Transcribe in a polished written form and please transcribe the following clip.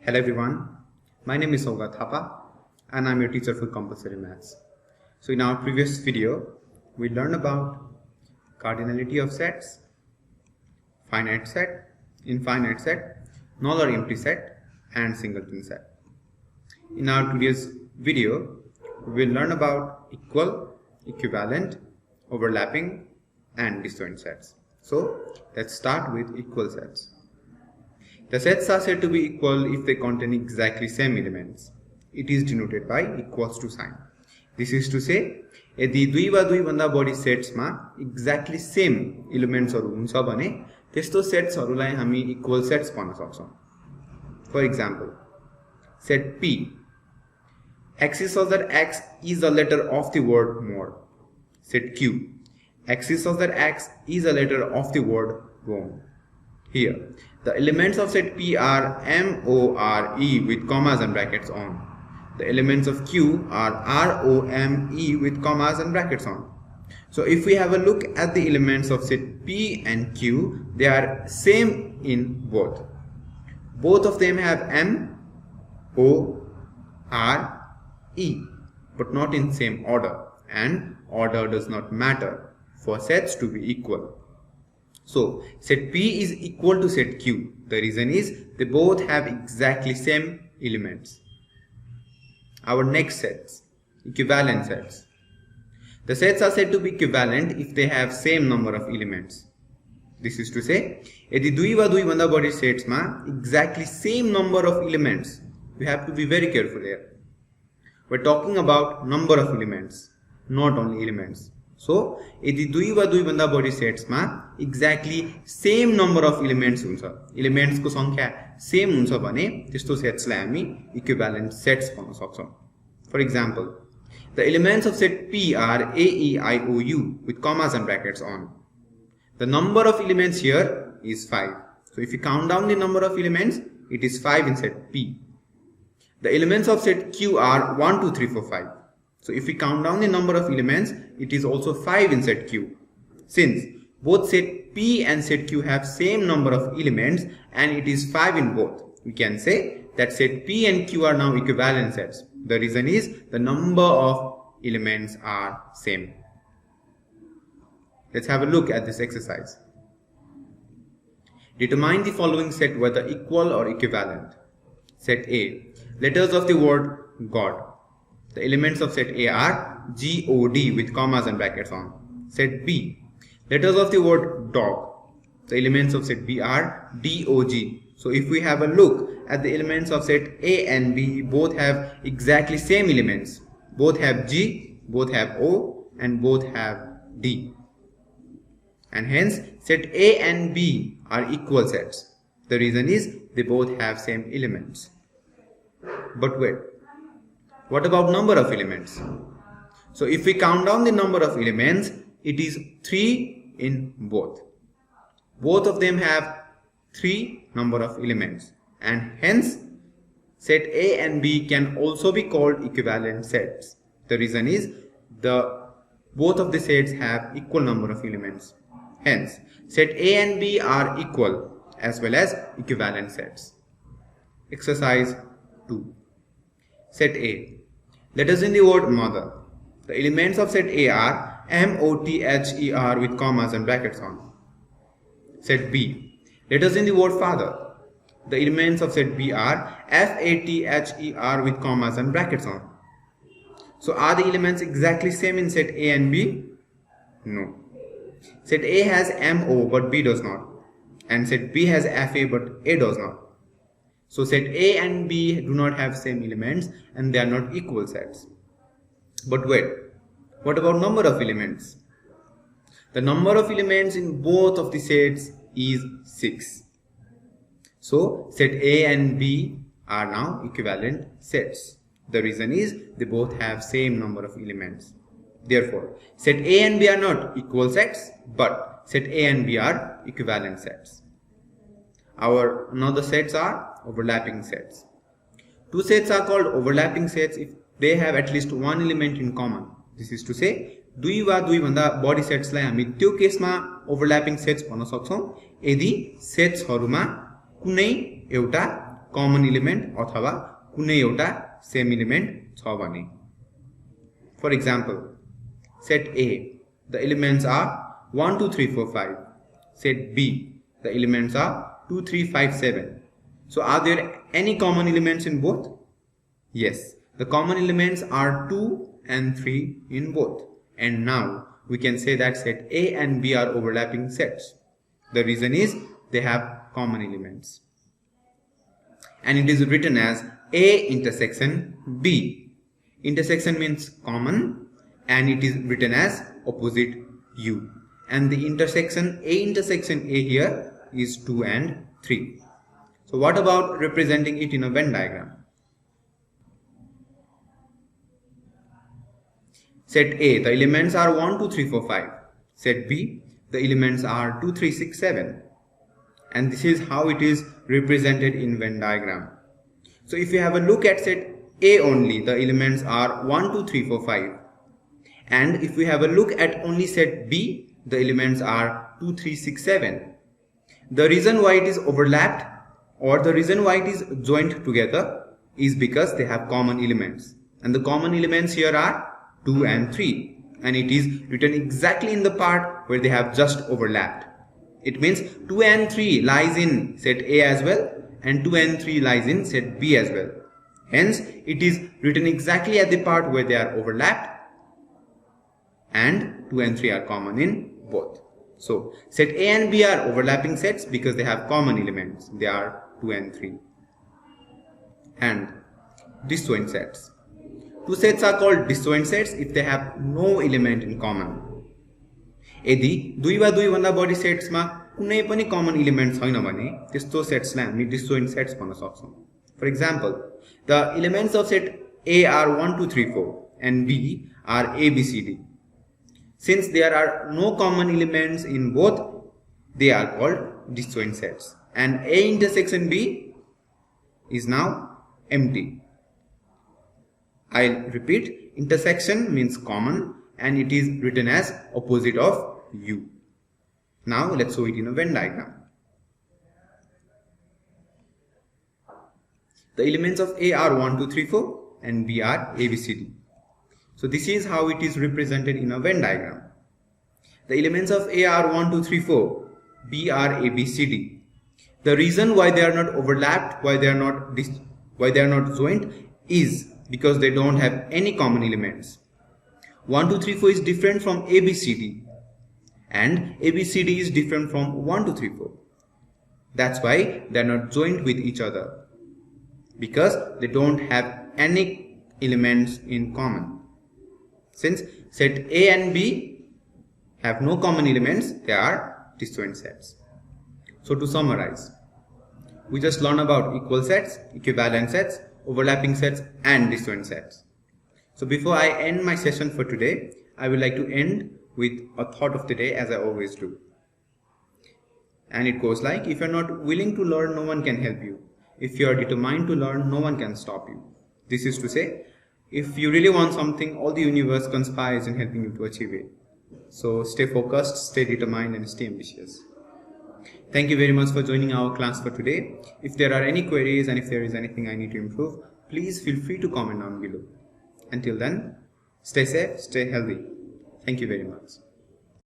Hello everyone, my name is Saugat Thapa and I'm your teacher for compulsory maths. So in our previous video, we learned about cardinality of sets, finite set, infinite set, null or empty set and singleton set. In our today's video, we will learn about equal, equivalent, overlapping and disjoint sets. So let's start with equal sets. The sets are said to be equal if they contain exactly same elements. It is denoted by equals to sign. This is to say, यदि दुई वा दुई भन्दा बढी सेट्समा exactly same elementsहरु हुन्छ भने त्यस्तो सेट्सहरुलाई हामी equal sets भन्न सक्छौं. For example, set P. X is such that X is a letter of the word more. Set Q. X is such that X is a letter of the word Rome. Here, the elements of set P are M, O, R, E with commas and brackets on. The elements of Q are R, O, M, E with commas and brackets on. So if we have a look at the elements of set P and Q, they are same in both. Both of them have M, O, R, E, but not in same order, and order does not matter for sets to be equal. So set P is equal to set Q. The reason is they both have exactly same elements. Our next sets, equivalent sets. The sets are said to be equivalent if they have same number of elements. This is to say, यदि दुई वा दुई भन्दा बढी सेट्समा exactly same number of elements, we have to be very careful here. We're talking about number of elements, not only elements. So, यदि दुई वा दुई भन्दा बढी सेट्समा exactly same number of elements हुन्छ, elements को संख्या same हुन्छ भने त्यस्तो सेट्सलाई हामी equivalent sets भन्न सक्छौं. For example, the elements of set P are A, E, I, O, U with commas and brackets on. The number of elements here is 5. So if you count down the number of elements, it is 5 in set P. The elements of set Q are 1, 2, 3, 4, 5. So if we count down the number of elements, it is also 5 in set Q. Since both set P and set Q have same number of elements and it is 5 in both, we can say that set P and Q are now equivalent sets. The reason is the number of elements are same. Let's have a look at this exercise. Determine the following set whether equal or equivalent. Set A. Letters of the word God. The elements of set A are G, O, D with commas and brackets on. Set B. Letters of the word dog. The elements of set B are D, O, G. So if we have a look at the elements of set A and B, both have exactly same elements. Both have G, both have O, and both have D. And hence set A and B are equal sets. The reason is they both have same elements. But wait. What about number of elements? So if we count down the number of elements, it is 3 in both. Both of them have 3 number of elements, and hence set A and B can also be called equivalent sets. The reason is both of the sets have equal number of elements. Hence set A and B are equal as well as equivalent sets. Exercise 2. Set A. Letters in the word mother. The elements of set A are M, O, T, H, E, R with commas and brackets on. Set B. Letters in the word father. The elements of set B are F, A, T, H, E, R with commas and brackets on. So are the elements exactly same in set A and B? No. Set A has M, O but B does not. And set B has F, A but A does not. So set A and B do not have same elements and they are not equal sets. But wait, what about number of elements? The number of elements in both of the sets is 6. So set A and B are now equivalent sets. The reason is they both have same number of elements. Therefore, set A and B are not equal sets, but set A and B are equivalent sets. Our another sets are overlapping sets. Two sets are called overlapping sets if they have at least one element in common. This is to say, दुई वा दुई भन्दा बढी सेट्सलाई हामी त्यो केसमा overlapping sets भन्न सक्छौं यदि सेट्सहरुमा कुनै एउटा कमन एलिमेंट अथवा कुनै एउटा सेम एलिमेंट छ भने. For example, set A, the elements are 1 2 3 4 5. Set B, the elements are 2 3 5 7. So are there any common elements in both? Yes, the common elements are 2 and 3 in both. And now we can say that set A and B are overlapping sets. The reason is they have common elements. And it is written as A intersection B. Intersection means common and it is written as opposite U. And the intersection A here is 2 and 3. So what about representing it in a Venn diagram? Set A, the elements are 1 2 3 4 5. Set B, the elements are 2 3 6 7. And this is how it is represented in Venn diagram. So if you have a look at set A only, the elements are 1 2 3 4 5. And if we have a look at only set B, the elements are 2 3 6 7. The reason why it is overlapped or the reason why it is joined together is because they have common elements. And the common elements here are 2 and 3. And it is written exactly in the part where they have just overlapped. It means 2 and 3 lies in set A as well and 2 and 3 lies in set B as well. Hence, it is written exactly at the part where they are overlapped and 2 and 3 are common in both. So, set A and B are overlapping sets because they have common elements. They are 2 and 3. And disjoint sets. Two sets are called disjoint sets if they have no element in common. यदि 2 वा 2 भन्दा बढी सेट्समा कुनै पनि कमन element छैन भने त्यस्तो सेट्सलाई हामी डिसजोइन्ट सेट्स भन्न सक्छौं. For example, the elements of set A are 1 2 3 4 and B are A B C D. Since there are no common elements in both, they are called disjoint sets. And A intersection B is now empty. I'll repeat, intersection means common and it is written as opposite of U. Now let's show it in a Venn diagram. The elements of A are 1 2 3 4 and B are A B C D. So this is how it is represented in a Venn diagram. The elements of A are 1 2 3 4, B are A B C D. The reason why they are not overlapped, why they are not joined is because they don't have any common elements. 1 2 3 4 is different from ABCD and ABCD is different from 1 2 3 4. That's why they are not joined with each other, because they don't have any elements in common. Since set A and B have no common elements, they are disjoint sets. So to summarize, we just learned about equal sets, equivalent sets, overlapping sets and disjoint sets. So before I end my session for today, I would like to end with a thought of the day, as I always do. And it goes like, if you're not willing to learn, no one can help you. If you're determined to learn, no one can stop you. This is to say, if you really want something, all the universe conspires in helping you to achieve it. So stay focused, stay determined and stay ambitious. Thank you very much for joining our class for today. If there are any queries and if there is anything I need to improve, please feel free to comment down below. Until then, stay safe, stay healthy. Thank you very much.